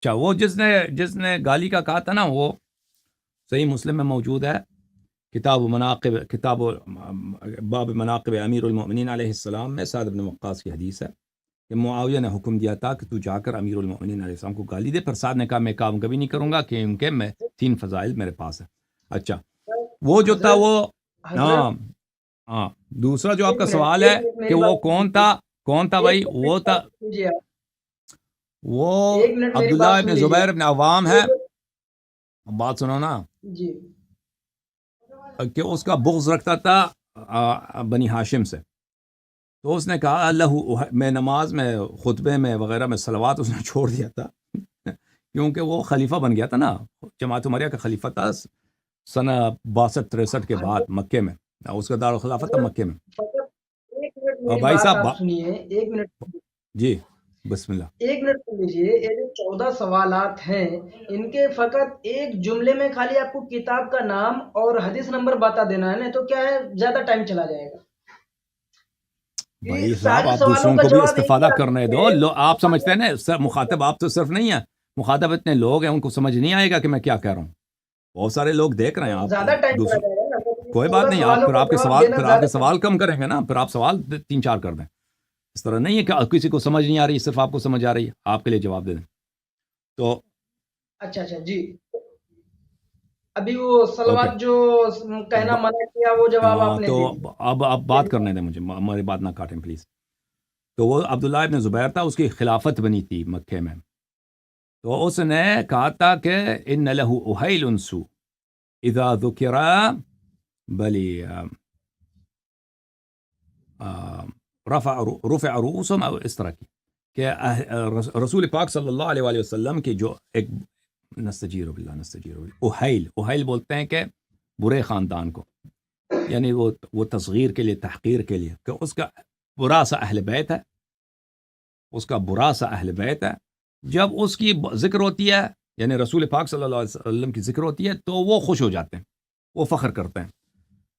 اچھا، وہ جس نے گالی کا کہا تھا نا، وہ صحیح مسلم میں موجود ہے، کتاب باب مناقب امیر المؤمنین علیہ السلام میں سعد بن وقاص کی حدیث ہے کہ معاویہ نے حکم دیا تھا کہ تو جا کر امیر المؤمنین علیہ السلام کو گالی دے، پھر سعد نے کہا میں کام کبھی نہیں کروں گا کیونکہ میں 3 فضائل میرے پاس ہے۔ اچھا، وہ جو تھا حضرت وہ حضرت ہاں ہاں، دوسرا جو آپ ایک کا منٹ سوال ایک ہے منٹ کہ میری وہ بات کون سنیے، تھا بھائی، ایک وہ منٹ تھا، بات سنیے آپ، وہ ایک منٹ میری عبداللہ بات سن ابن لیجیے زبیر ابن عوام یہ ہے۔ جو بات سنو نا، جی کہ اس کا بغض رکھتا تھا بنی ہاشم سے، تو اس نے کہا اللہ میں نماز میں خطبے میں وغیرہ میں صلوات اس نے چھوڑ دیا تھا کیونکہ وہ خلیفہ بن گیا تھا نا، جماعت عمریہ کا خلیفہ تھا سن 62-63 کے بعد حضرت مکے میں، اس کا دارالخلافت تھا حضرت مکے میں۔ فقط ایک منٹ اور میری بھائی بات صاحب آپ سنیے، ایک منٹ، جی بسم اللہ۔ ایک منٹ سن لیجیے، یہ جو 14 سوالات ہیں ان کے فقط ایک جملے میں خالی آپ کو کتاب کا نام اور حدیث نمبر بتا دینا ہے، نہیں تو کیا ہے زیادہ ٹائم چلا جائے گا۔ بھائی یہ صاحب سارے آپ سوالوں دوسروں کا کو بھی جواب ایک استفادہ ہی کرنے آدمی دو، ہے، آپ سمجھتے ہیں نا مخاطب آپ تو صرف نہیں ہے، مخاطب اتنے لوگ ہیں ان کو سمجھ نہیں آئے گا کہ میں کیا کہہ رہا ہوں، بہت سارے لوگ دیکھ رہے ہیں، آپ زیادہ ٹائم چلا دوسروں، جائے گا نا، تو کوئی بات 14 نہیں، آپ سوالوں پھر کا جواب دینا آپ کے زیادہ ٹائم۔ سوال کم کریں گے نا، پھر آپ سوال 3-4 کر دیں، اس طرح نہیں ہے کہ کسی کو سمجھ نہیں آ رہی، صرف آپ کو سمجھ آ رہی ہے، آپ کے لیے جواب دے دیں تو اچھا اچھا جی، ابھی وہ اوکے۔ سلوات جو کہنا منع کیا وہ جواب آپ نے تو دے دیا۔ اب بات کرنے دیں مجھے، ہماری بات نہ کاٹیں پلیز۔ تو وہ عبداللہ ابن زبیر تھا، اس کی خلافت بنی تھی مکے میں، تو اس نے کہا تھا کہ ان لہ اہیل سو اذا ذکر بلی رفع رؤوسهم، او اس طرح کی کہ رسول پاک صلی اللہ علیہ وآلہ وسلم کی جو ایک نستجیر باللہ اہیل بولتے ہیں کہ برے خاندان کو، یعنی وہ تصغیر کے لیے، تحقیر کے لیے، کہ اس کا برا سا اہل بیت ہے، اس کا برا سا اہل بیت ہے، جب اس کی ذکر ہوتی ہے، یعنی رسول پاک صلی اللہ علیہ وسلم کی ذکر ہوتی ہے تو وہ خوش ہو جاتے ہیں، وہ فخر کرتے ہیں،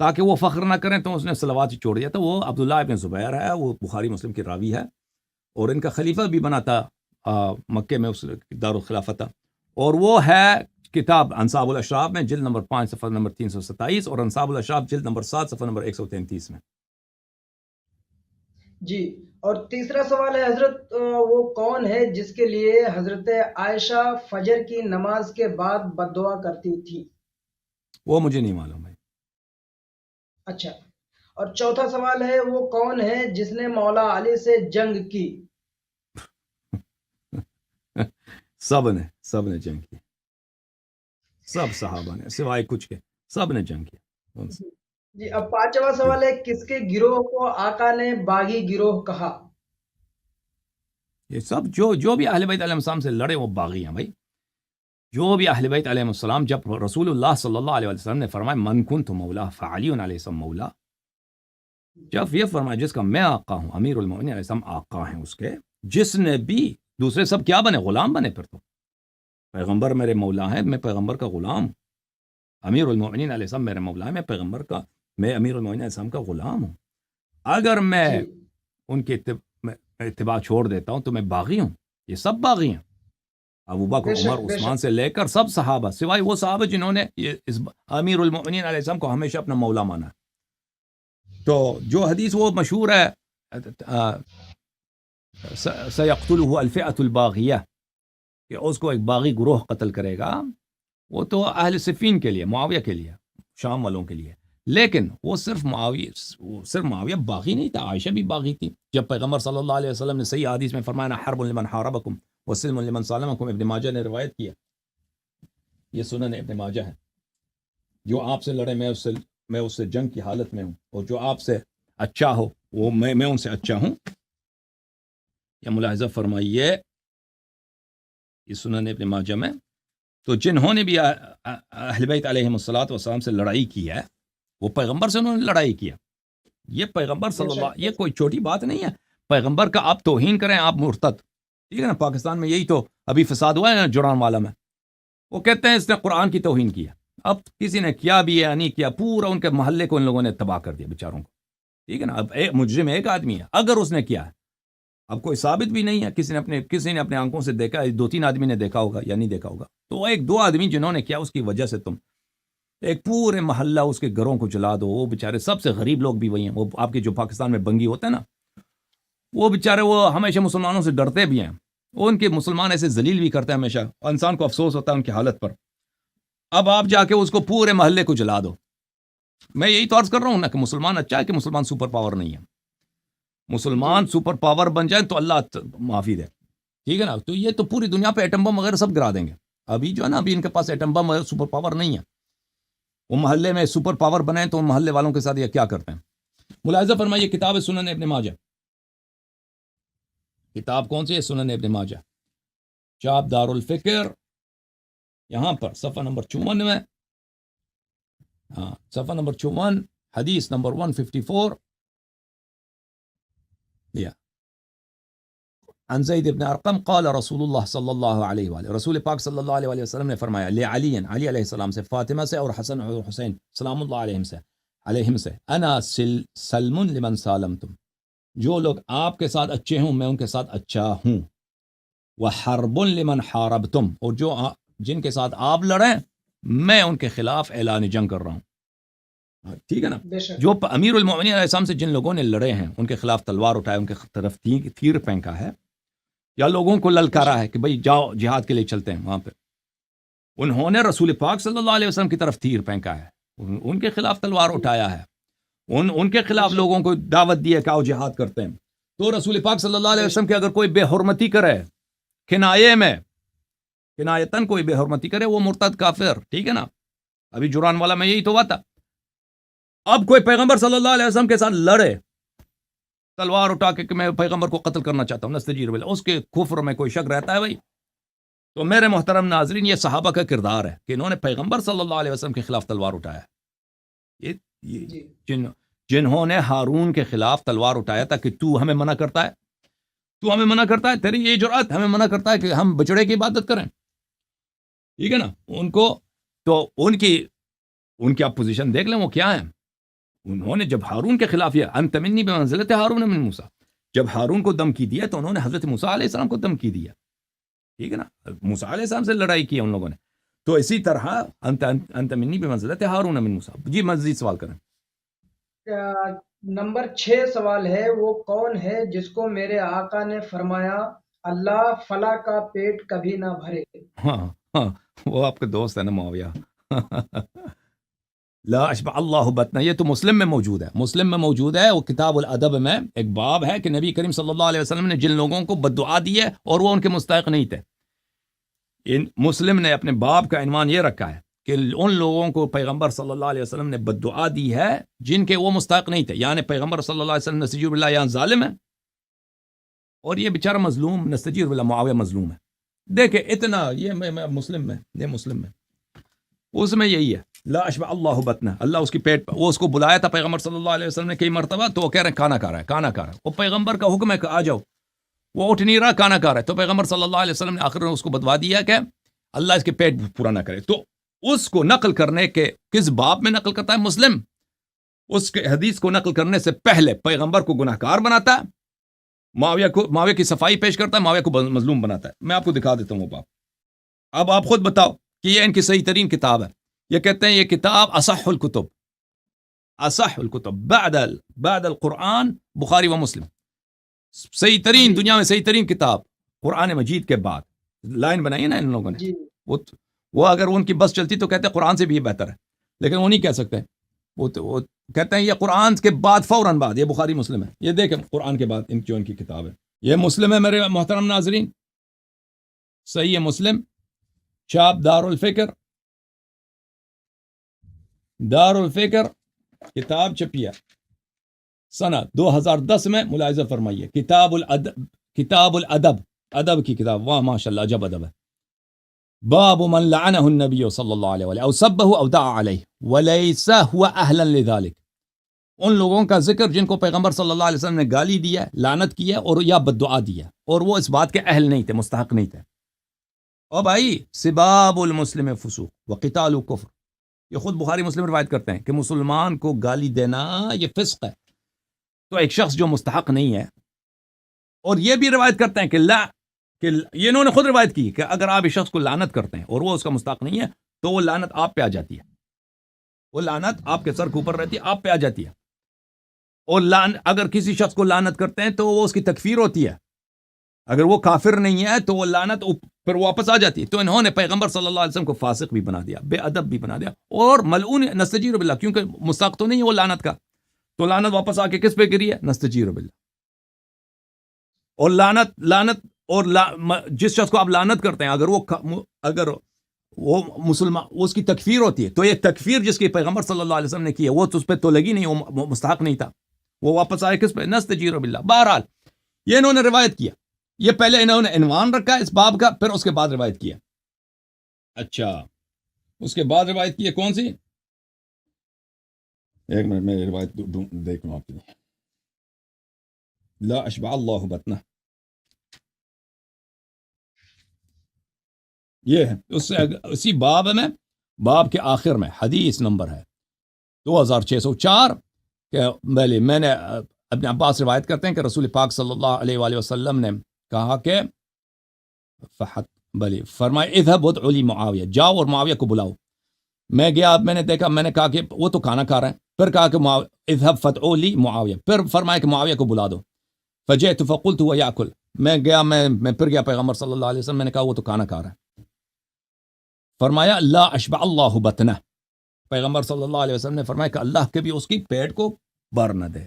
تاکہ وہ فخر نہ کریں تو اس نے صلوات ہی چھوڑ دیا۔ تو وہ عبداللہ ابن زبیر ہے، وہ بخاری مسلم کی راوی ہے، اور ان کا خلیفہ بھی بنا تھا مکے میں، اس دارالخلافہ تھا، اور وہ ہے کتاب انصاب الاشراف میں جلد نمبر 5 صفحہ نمبر 327، اور انصاب الاشراف جلد نمبر 7 صفحہ نمبر 133 میں۔ جی، اور تیسرا سوال ہے حضرت، وہ کون ہے جس کے لیے حضرت عائشہ فجر کی نماز کے بعد بد دعا کرتی تھی؟ وہ مجھے نہیں معلوم ہے۔ اچھا، اور چوتھا سوال ہے وہ کون ہے جس نے مولا علی سے جنگ کی؟ سب نے جنگ کی، سب صحابہ نے سوائے کچھ کے، سب نے جنگ کیا۔ جی، اب پانچواں جی، سوال ہے کس کے گروہ کو آقا نے باغی گروہ کہا؟ یہ سب جو بھی اہل بیت علیہ السلام سے لڑے وہ باغی ہیں بھائی، جو بھی اہل بیت علیہ السلام، جب رسول اللہ صلی اللہ علیہ وسلم نے فرمایا من کنت مولا فعلی علیہ السلام مولا، جب یہ فرمایا جس کا میں آقا ہوں، امیر المؤمنین علیہ السلام آقا ہیں اس کے، جس نے بھی، دوسرے سب کیا بنے؟ غلام بنے، پھر تو پیغمبر میرے مولا ہے، میں پیغمبر کا غلام ہوں، امیر المؤمنین علیہ السلام میرے مولا ہے، میں امیر المؤمنین علیہ السلام کا غلام ہوں، اگر میں جی ان کے اتباع چھوڑ دیتا ہوں تو میں باغی ہوں، یہ سب باغی ہیں، ابو بکر، بے عمر، شک بے عثمان شک، سے لے کر سب صحابہ، سوائے وہ صحابہ جنہوں نے اس امیر المؤمنین علیہ السلام کو ہمیشہ اپنا مولا مانا۔ تو جو حدیث وہ مشہور ہے سیقتلہ الفئۃ الباغیہ، کہ اس کو ایک باغی گروہ قتل کرے گا، وہ تو اہل صفین کے لیے، معاویہ کے لیے، شام والوں کے لیے، لیکن وہ صرف معاویہ باغی نہیں تھا، عائشہ بھی باغی تھی، جب پیغمبر صلی اللہ علیہ وسلم نے صحیح حدیث میں فرمایا حرب لمن حاربکم وسلم لمن سالمکم، ابن ماجہ نے روایت کیا، یہ سنن ابن ماجہ ہے، جو آپ سے لڑے میں اس سے جنگ کی حالت میں ہوں، اور جو آپ سے اچھا ہو وہ میں ان سے اچھا ہوں، یا ملاحظہ فرمائیے یہ سنن ابن ماجہ میں۔ تو جنہوں نے بھی اہل بیت علیہم الصلوۃ والسلام سے لڑائی کی ہے، وہ پیغمبر سے انہوں نے لڑائی کیا، یہ پیغمبر بے صلی اللہ، شک یہ کوئی چھوٹی بات نہیں ہے، پیغمبر کا آپ توہین کریں، آپ مرتد، ٹھیک ہے نا، پاکستان میں یہی تو ابھی فساد ہوا ہے نا جران والا میں، وہ کہتے ہیں اس نے قرآن کی توہین کیا، اب کسی نے کیا بھی ہے نہیں کیا، پورا ان کے محلے کو ان لوگوں نے تباہ کر دیا بیچاروں کو، ٹھیک ہے نا، اب مجرم ایک آدمی ہے، اگر اس نے کیا ہے اب کوئی ثابت بھی نہیں ہے، کسی نے اپنے آنکھوں سے دیکھا، 2-3 آدمی نے دیکھا ہوگا یا نہیں دیکھا ہوگا، تو ایک دو آدمی جنہوں نے کیا، اس کی وجہ سے تم ایک پورے محلہ اس کے گھروں کو جلا دو. وہ بیچارے سب سے غریب لوگ بھی وہی ہیں، وہ آپ کے جو پاکستان میں بنگی ہوتے ہیں نا، وہ بیچارے وہ ہمیشہ مسلمانوں سے ڈرتے بھی ہیں، وہ ان کے مسلمان ایسے ذلیل بھی کرتے ہیں ہمیشہ، اور انسان کو افسوس ہوتا ہے ان کی حالت پر. اب آپ جا کے اس کو پورے محلے کو جلا دو. میں یہی تو عرض کر رہا ہوں نا کہ مسلمان اچھا ہے کہ مسلمان سپر پاور نہیں ہے. مسلمان سپر پاور بن جائیں تو اللہ معافی دے، ٹھیک ہے نا. تو یہ تو پوری دنیا پہ ایٹم بم وغیرہ سب گرا دیں گے. ابھی جو ہے نا، ابھی ان کے پاس ایٹم بم وغیرہ سپر پاور نہیں ہے. وہ محلے میں سپر پاور بنائیں تو ان محلے والوں کے ساتھ یہ کیا کرتے ہیں. ملاحظہ فرمائیے، کتاب سنن ابن ماجہ، کتاب کون سی ہے؟ سنن ابن ماجہ، چاپ دار الفکر، یہاں پر صفحہ نمبر 54 میں، صفحہ نمبر 54، حدیث نمبر 154. عن زید بن ارقم قال رسول اللہ صلی اللہ علیہ وآلہ، رسول پاک صلی اللہ علیہ وسلم نے فرمایا، علی علیہ السلام سے، فاطمہ سے اور حسن اور حسین سلام اللہ علیہم سے، انا سلم لمن سالمتم، جو لوگ آپ کے ساتھ اچھے ہوں میں ان کے ساتھ اچھا ہوں، وحرب لمن حاربتم، اور جن کے ساتھ آپ لڑیں میں ان کے خلاف اعلان جنگ کر رہا ہوں. ٹھیک ہے نا. جو امیر المومنین علیہ السلام سے جن لوگوں نے لڑے ہیں، ان کے خلاف تلوار اٹھائے، ان کے طرف تیر پھینکا ہے، یا لوگوں کو للکارا ہے کہ بھئی جاؤ جہاد کے لیے چلتے ہیں وہاں پہ، انہوں نے رسول پاک صلی اللہ علیہ وسلم کی طرف تیر پھینکا ہے، ان کے خلاف تلوار اٹھایا ہے، ان کے خلاف لوگوں کو دعوت دی ہے کہ آؤ جہاد کرتے ہیں. تو رسول پاک صلی اللہ علیہ وسلم کی اگر کوئی بے حرمتی کرے، کنایے میں، کنایتن کوئی بے حرمتی کرے، وہ مرتد کافر. ٹھیک ہے نا. ابھی جران والا میں یہی تو بات تھا. اب کوئی پیغمبر صلی اللہ علیہ وسلم کے ساتھ لڑے تلوار اٹھا کے کہ میں پیغمبر کو قتل کرنا چاہتا ہوں، نستجیر باللہ، اس کے کفر میں کوئی شک رہتا ہے بھائی. تو میرے محترم ناظرین، یہ صحابہ کا کردار ہے کہ انہوں نے پیغمبر صلی اللہ علیہ وسلم کے خلاف تلوار اٹھایا ہے. یہ جنہوں نے ہارون کے خلاف تلوار اٹھایا تھا کہ تو ہمیں منع کرتا ہے، تیری یہ جرأت، ہمیں منع کرتا ہے کہ ہم بچڑے کی عبادت کریں. ٹھیک ہے نا. ان کو تو ان کی آپ پوزیشن دیکھ لیں وہ کیا ہیں. انہوں نے جب ہارون کے خلاف یہ انت منی بمنزلت ہارون من موسیٰ، جب ہارون کو دمکی دیا تو انہوں نے حضرت موسیٰ علیہ السلام کو دمکی دیا. ٹھیک ہے نا. موسیٰ علیہ السلام سے لڑائی کی ان لوگوں نے. تو اسی طرح انت منی بمنزلت ہارون من موسیٰ. جی مزید سوال کریں. نمبر 6 سوال ہے، وہ کون ہے جس کو میرے آقا نے فرمایا اللہ فلاں کا پیٹ کبھی نہ بھرے؟ ہاں وہ آپ کے دوست ہے نا معاویہ. لا اشبع اللہ بطنہ، یہ تو مسلم میں موجود ہے. وہ کتاب الادب میں ایک باب ہے کہ نبی کریم صلی اللہ علیہ وسلم نے جن لوگوں کو بددعا دی ہے اور وہ ان کے مستحق نہیں تھے، مسلم نے اپنے باب کا عنوان یہ رکھا ہے کہ ان لوگوں کو پیغمبر صلی اللہ علیہ وسلم نے بددعا دی ہے جن کے وہ مستحق نہیں تھے. یعنی پیغمبر صلی اللہ علیہ وسلم نستجیر باللہ یہاں ظالم ہے، اور یہ بیچارہ مظلوم، نستجیر باللہ معاویہ مظلوم ہے. دیکھیں اتنا یہ مسلم میں اس میں یہی ہے، لا اشبع اللہ بطنہ، اللہ اس کی پیٹ پر، وہ اس کو بلایا تھا پیغمبر صلی اللہ علیہ وسلم نے کئی مرتبہ، تو وہ کہہ رہے ہیں کھانا کھا رہا ہے. وہ پیغمبر کا حکم ہے کہ آ جاؤ، وہ اٹھ نہیں رہا، کھانا کھا رہا ہے. تو پیغمبر صلی اللہ علیہ وسلم نے آخر میں اس کو بتوا دیا کہ اللہ اس کے پیٹ پورا نہ کرے. تو اس کو نقل کرنے کے کس باب میں نقل کرتا ہے مسلم؟ اس کے حدیث کو نقل کرنے سے پہلے پیغمبر کو گناہ کار بناتا ہے، معاویہ کی صفائی پیش کرتا ہے، معاویہ کو مظلوم بناتا ہے. میں آپ کو دکھا دیتا ہوں وہ باب. اب آپ خود بتاؤ کہ یہ ان کی صحیح ترین کتاب ہے. یہ کہتے ہیں یہ کتاب اصح الکتب بعد القرآن بخاری و مسلم، صحیح ترین، دنیا میں صحیح ترین کتاب قرآن مجید کے بعد. لائن بنائی نا ان لوگوں نے. وہ اگر ان کی بس چلتی تو کہتے ہیں قرآن سے بھی یہ بہتر ہے، لیکن وہ نہیں کہہ سکتے. وہ کہتے ہیں یہ قرآن کے بعد فوراً بعد یہ بخاری مسلم ہے. یہ دیکھیں قرآن کے بعد ان کی کتاب ہے، یہ مسلم ہے میرے محترم ناظرین. صحیح ہے مسلم، چاپ دار الفکر کتاب چھپی ہے سنہ 2010 میں. ملاحظہ فرمائیے، کتاب الادب، ادب کی کتاب. واہ ماشاء اللہ، عجب ادب ہے. باب من لعنہ النبی صلی اللہ علیہ وآلہ او سبہ او دعا علیہ ولیس هو اہلا لذلک. ان لوگوں کا ذکر جن کو پیغمبر صلی اللہ علیہ وسلم نے گالی دی ہے، لعنت کی ہے اور یا بددعا دی ہے، اور وہ اس بات کے اہل نہیں تھے، مستحق نہیں تھے. اور بھائی سباب المسلم فسوق وقتال کفر، یہ خود بخاری مسلم روایت کرتے ہیں کہ مسلمان کو گالی دینا یہ فسق ہے. تو ایک شخص جو مستحق نہیں ہے اور یہ بھی روایت کرتے ہیں کہ یہ انہوں نے خود روایت کی کہ اگر آپ اس شخص کو لعنت کرتے ہیں اور وہ اس کا مستحق نہیں ہے تو وہ لعنت آپ پہ آ جاتی ہے، وہ لعنت آپ کے سر کے اوپر رہتی ہے، آپ پہ آ جاتی ہے. اور اگر کسی شخص کو لعنت کرتے ہیں تو وہ اس کی تکفیر ہوتی ہے، اگر وہ کافر نہیں ہے تو وہ لعنت پھر واپس آ جاتی ہے. تو انہوں نے پیغمبر صلی اللہ علیہ وسلم کو فاسق بھی بنا دیا، بے ادب بھی بنا دیا اور ملعون نستجیر باللہ، کیونکہ مستحق تو نہیں ہے وہ لعنت کا، تو لعنت واپس آ کے کس پہ گری ہے؟ نستجیر باللہ. اور لعنت اور جس شخص کو آپ لعنت کرتے ہیں اگر وہ مسلمان، اس کی تکفیر ہوتی ہے، تو یہ تکفیر جس کی پیغمبر صلی اللہ علیہ وسلم نے کی ہے وہ تو اس پہ تو لگی نہیں، وہ مستحق نہیں تھا، وہ واپس آئے کس پہ؟ نستجیر باللہ. بہرحال یہ انہوں نے روایت کیا، یہ پہلے انہوں نے عنوان رکھا اس باب کا، پھر اس کے بعد روایت کیا. اچھا اس کے بعد روایت کی ہے کون سی؟ ایک منٹ میں روایت دیکھ لوں آپ کے لیے. لا اشبع اللہ بطنہ، یہ ہے اس سے اسی باب میں، باب کے آخر میں حدیث نمبر ہے 2604 کہ میں نے ابن عباس روایت کرتے ہیں کہ رسول پاک صلی اللہ علیہ وآلہ وسلم نے کہا کہ فرمائے اذهب وادع لی معاویہ، جاؤ اور معاویہ کو بلاؤ. میں گیا، میں نے دیکھا، میں نے کہا کہ وہ تو کھانا کھا رہے ہیں، پھر کہا کہ اذهب فادع لی معاویہ، پھر فرمایا کہ معاویہ کو بلا دو. فجئت فقلت هو یاکل، میں گیا، میں پھر گیا پیغمبر صلی اللہ علیہ وسلم، میں نے کہا وہ تو کھانا کھا رہا ہے. فرمایا لا اشبع اللہ بطنہ، پیغمبر صلی اللہ علیہ وسلم نے فرمایا کہ اللہ کبھی اس کی پیٹ کو بھر نہ دے.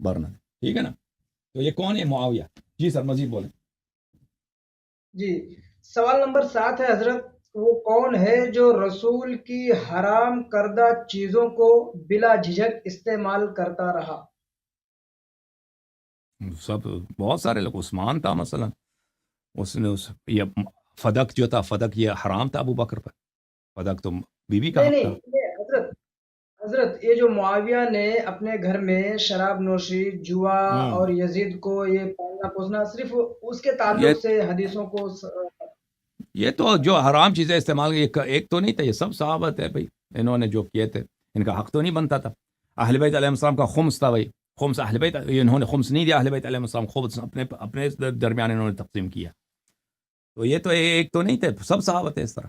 ٹھیک ہے نا؟ تو یہ کون ہے؟ معاویہ. جی سر مزید بولیں. جی سوال نمبر 7 ہے حضرت، وہ کون ہے جو رسول کی حرام کردہ چیزوں کو بلا جھجک استعمال کرتا رہا؟ سب بہت سارے لوگ، عثمان تھا مثلا، اس نے یہ فدق جو تھا، فدق یہ حرام تھا ابو بکر پر، فدق تو بیوی کا حق تھا. نہیں یہ حضرت یہ جو معاویہ نے اپنے گھر میں شراب نوشی، جوا اور یزید کو یہ پالنا پوسنا، صرف اس کے تعلق سے حدیثوں کو یہ تو جو حرام چیزیں استعمال ایک تو نہیں تھا، یہ سب صحابہ تھے بھائی، انہوں نے جو کیے تھے ان کا حق تو نہیں بنتا تھا. اہل بیت علیہ السلام کا خمس تھا بھائی، خمس اہل بیت، انہوں نے خمس نہیں دیا اہل بیت علیہ السلام، خمس اپنے درمیان انہوں نے تقسیم کیا. تو یہ تو ایک تو نہیں تھے، سب صحابہ تھے اس طرح،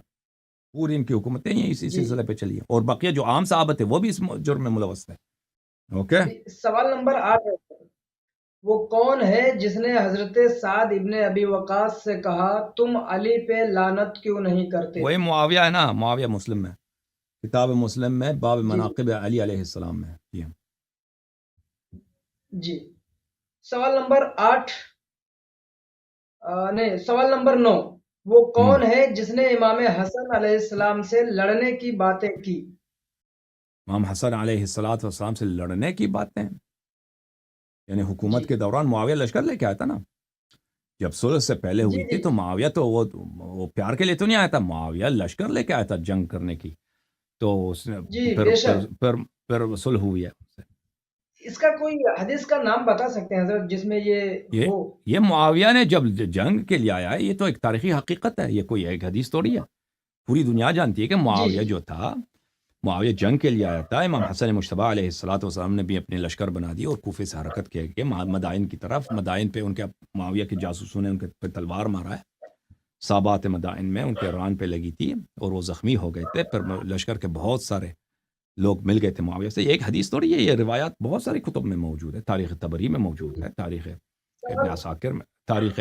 پوری ان کی حکومتیں یہ اسی سلسلے پہ چلی ہے، اور بقیہ جو عام صحابہ تھے وہ بھی اس جرم میں ملوث تھے. اوکے. سوال نمبر 8 ہے، وہ کون ہے جس نے حضرت سعد ابن ابی وقاص سے کہا تم علی پہ لعنت کیوں نہیں کرتے؟ وہی معاویہ ہے نا، معاویہ مسلم میں، کتاب مسلم میں باب مناقب علی علیہ السلام میں. جی سوال نمبر 8 نہیں سوال نمبر 9، وہ کون ہے جس نے امام حسن علیہ السلام سے لڑنے کی باتیں کی؟ امام حسن علیہ السلام سے لڑنے کی باتیں، یعنی حکومت کے دوران معاویہ لشکر لے کے آیا تھا نا، جب صلح سے پہلے ہوئی تھی تو معاویہ تو وہ پیار کے لیے تو نہیں آیا تھا، معاویہ لشکر لے کے آیا تھا جنگ کرنے کی، تو اس نے پھر صلح ہوئی ہے. اس کا کوئی حدیث کا نام بتا سکتے ہیں حضرت جس میں یہ معاویہ نے جب جنگ کے لیے آیا ہے، یہ تو ایک تاریخی حقیقت ہے، یہ کوئی ایک حدیث تھوڑی ہے، پوری دنیا جانتی ہے کہ معاویہ جو تھا، معاویہ جنگ کے لیے آیا تھا. امام حسن مجتبیٰ علیہ السلام نے بھی اپنے لشکر بنا دی اور کوفے سے حرکت کیا کہ مدائن کی طرف، مدائن پہ ان کے معاویہ کے جاسوسوں نے ان کے پہ تلوار مارا ہے، صابات مدائن میں ان کے ران پہ لگی تھی اور وہ زخمی ہو گئے تھے. پھر لشکر کے بہت سارے لوگ مل گئے تھے معاویہ سے. یہ ایک حدیث تھوڑی ہے، یہ روایات بہت ساری کتب میں موجود ہے، تاریخ طبری میں موجود ہے، تاریخ ابن عساکر میں، تاریخ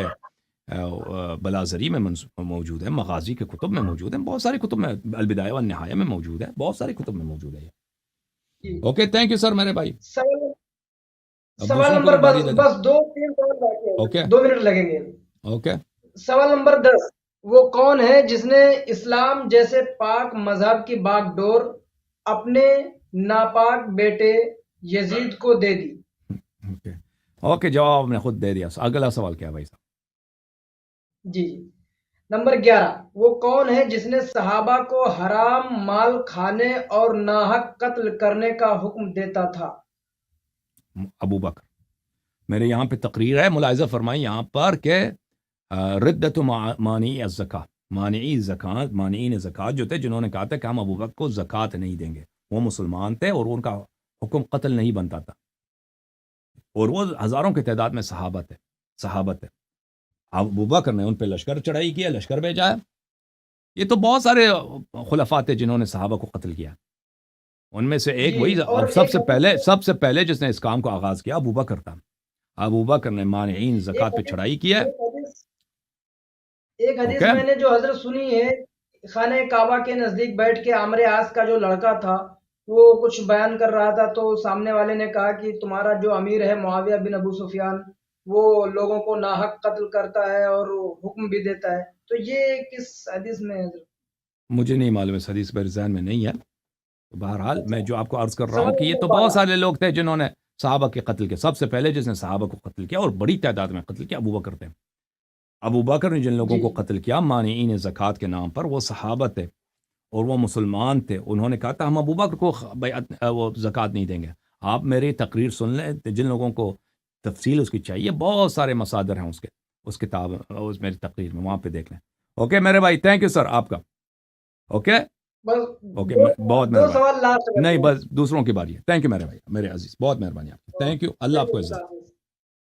بلازری میں موجود ہے، مغازی کے کتب میں موجود ہے، بہت ساری کتب میں، البدایہ والنہایہ میں موجود ہے، بہت ساری کتب میں موجود ہے. اوکے تھینک یو سر میرے بھائی. سوال نمبر بس 2-3 سوال باقی ہیں، 2 منٹ لگیں گے. اوکے. سوال نمبر 10، وہ کون ہے جس نے اسلام جیسے پاک مذہب کی باغ ڈور اپنے ناپاک بیٹے یزید کو دے دی؟ اوکے جواب نے خود دے دیا. اگلا سوال کیا بھائی صاحب؟ جی نمبر 11، وہ کون ہے جس نے صحابہ کو حرام مال کھانے اور ناحق قتل کرنے کا حکم دیتا تھا؟ ابو بکر. میرے یہاں پہ تقریر ہے، ملاحظہ فرمائی یہاں پر کہ ردت مانعی الزکاۃ، مانعین زکات جو تھے، جنہوں نے کہا تھا کہ ہم ابو بکر کو زکات نہیں دیں گے، وہ مسلمان تھے اور ان کا حکم قتل نہیں بنتا تھا، اور وہ ہزاروں کی تعداد میں صحابہ تھے، صحابت ہے. ابو بکر نے ان پہ لشکر چڑھائی کیا, لشکر بھیجا ہے. یہ تو بہت سارے خلفاء تھے جنہوں نے صحابہ کو قتل کیا. ان میں سے ایک جی وہی اور سب ایک سے پہلے جس نے اس کام کو آغاز کیا ابو بکر تھا. ابو بکر نے مانعین زکوٰۃ پہ چڑھائی کیا ہے. ایک حدیث اوکے, میں نے جو حضرت سنی ہے, خانہ کعبہ کے نزدیک بیٹھ کے عامر آس کا جو لڑکا تھا وہ کچھ بیان کر رہا تھا, تو سامنے والے نے کہا کہ تمہارا جو امیر ہے معاویہ بن ابو سفیان وہ لوگوں کو ناحق قتل کرتا ہے اور حکم بھی دیتا ہے, تو یہ کس حدیث میں ہے حضرت؟ مجھے نہیں معلوم, اس حدیث میرے ذہن میں نہیں ہے. بہرحال میں جو آپ کو عرض کر رہا ہوں سوال کہ یہ نمبر تو بہت 12. سارے لوگ تھے جنہوں نے صحابہ کے قتل کیا. سب سے پہلے جس نے صحابہ کو قتل کیا اور بڑی تعداد میں قتل کیا ابو بکر تھے. ابو بکر نے جن لوگوں جی کو قتل کیا مانعین زکوٰۃ کے نام پر, وہ صحابہ تھے اور وہ مسلمان تھے. انہوں نے کہا تھا ہم ابو بکر کو وہ زکوٰۃ نہیں دیں گے. آپ میری تقریر سن لیں, جن لوگوں کو تفصیل اس کی چاہیے بہت سارے مصادر ہیں اس کتاب, اس میری تقریر میں, وہاں پہ دیکھ لیں. اوکے میرے بھائی, تھینک یو سر آپ کا. اوکے بس اوکے, دو, بہت دو مہربانی. سوال لاسٹ کر نہیں دیں. بس دوسروں کی باری ہے. تھینک یو میرے بھائی, میرے عزیز, بہت مہربانی آپ کی. تھینک یو, اللہ آپ کو عزت.